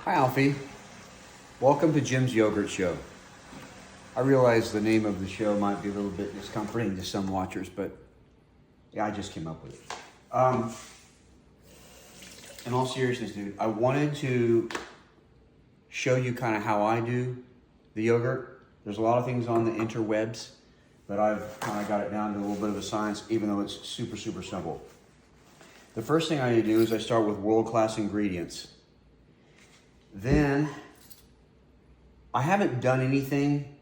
Hi, Alfie. Welcome to Jim's Yogurt Show. I realize the name of the show might be a little bit discomforting to some watchers, but yeah, I just came up with it. In all seriousness, dude, I wanted to show you kind of how I do the yogurt. There's a lot of things on the interwebs, but I've kind of got it down to a little bit of a science, even though it's super, super simple. The first thing I need to do is I start with world-class ingredients. Then, I haven't done anything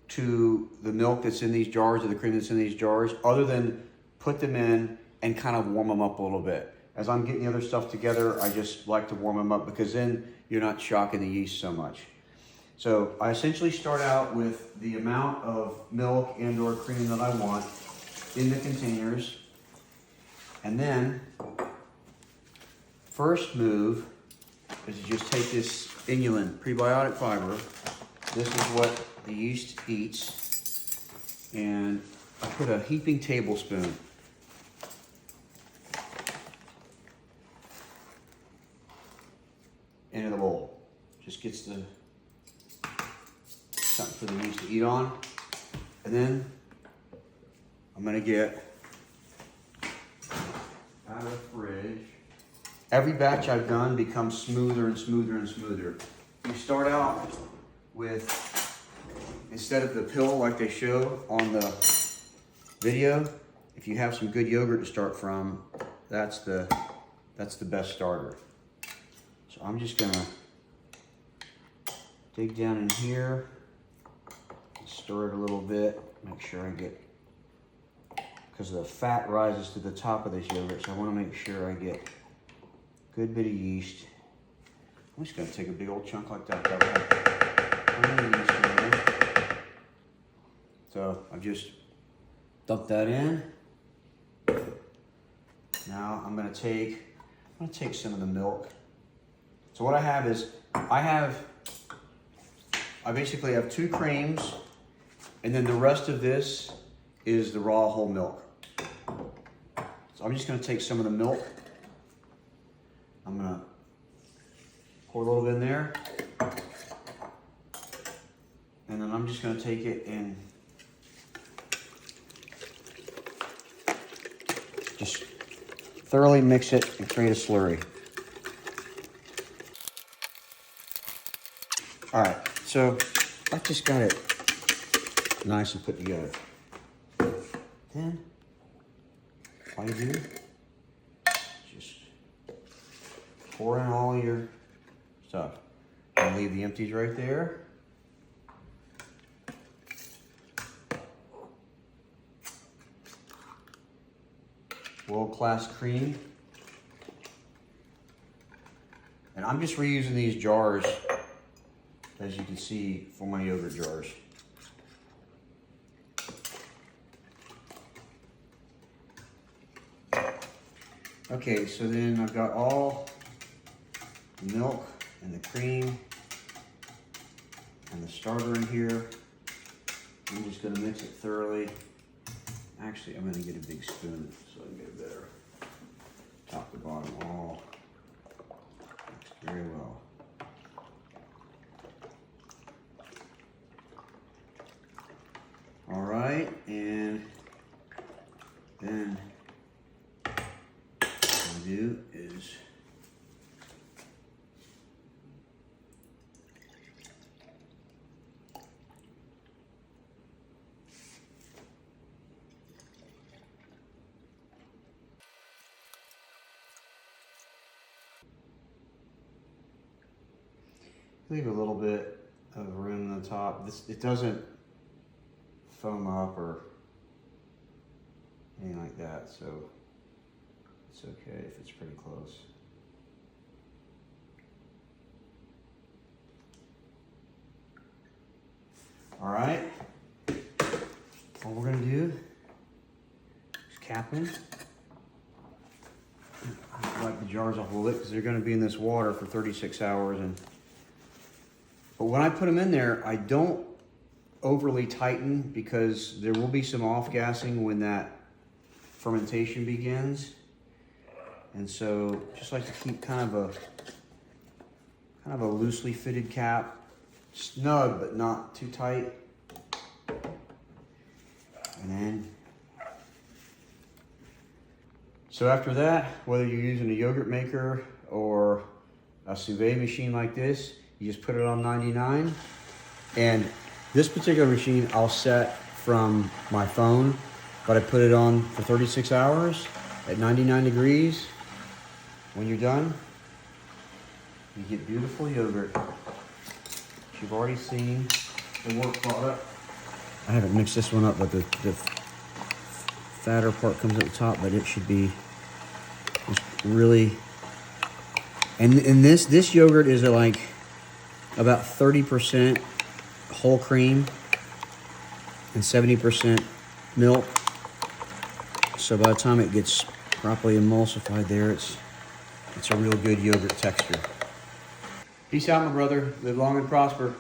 to the milk that's in these jars or the cream that's in these jars other than put them in and kind of warm them up a little bit. As I'm getting the other stuff together, I just like to warm them up because then you're not shocking the yeast so much. So I essentially start out with the amount of milk and or cream that I want in the containers. And then, first move is to just take this inulin prebiotic fiber. This is what the yeast eats. And I put a heaping tablespoon into the bowl. Just gets the something for the yeast to eat on. And then I'm gonna get out of the fridge. Every batch I've done becomes smoother and smoother and smoother. You start out with, instead of the pill like they show on the video, if you have some good yogurt to start from, that's the best starter. So I'm just gonna dig down in here, stir it a little bit, make sure I get, because the fat rises to the top of this yogurt, so I wanna make sure I get good bit of yeast. I'm just gonna take a big old chunk like that. So I've just dumped that in. Now I'm gonna take some of the milk. So what I have is, I basically have 2 creams, and then the rest of this is the raw whole milk. So I'm just gonna take some of the milk. I'm gonna pour a little bit in there. And then I'm just gonna take it and just thoroughly mix it and create a slurry. All right, so I've just got it nice and put together. Then, all you do, just pour in all your stuff. And leave the empties right there. World-class cream. And I'm just reusing these jars, as you can see, for my yogurt jars. Okay, so then I've got all the milk and the cream and the starter in here. I'm just gonna mix it thoroughly. Actually, I'm gonna get a big spoon so I can get it better. Top to bottom, all mixed very well. All right, and then what I'm gonna do is leave a little bit of room on the top. It doesn't foam up or anything like that, so it's okay if it's pretty close. All right, all we're gonna do is cap them. I like the jars to hold it because they're gonna be in this water for 36 hours. But when I put them in there, I don't overly tighten because there will be some off-gassing when that fermentation begins. And so just like to keep kind of kind of a loosely fitted cap. Snug, but not too tight. And then, so after that, whether you're using a yogurt maker or a Souvee machine like this, you just put it on 99. And this particular machine I'll set from my phone, but I put it on for 36 hours at 99 degrees. When you're done, you get beautiful yogurt. You've already seen the work product. I haven't mixed this one up, but the fatter part comes at the top, but it should be just really. And this yogurt is like about 30% whole cream and 70% milk. So by the time it gets properly emulsified there, it's a real good yogurt texture. Peace out, my brother. Live long and prosper.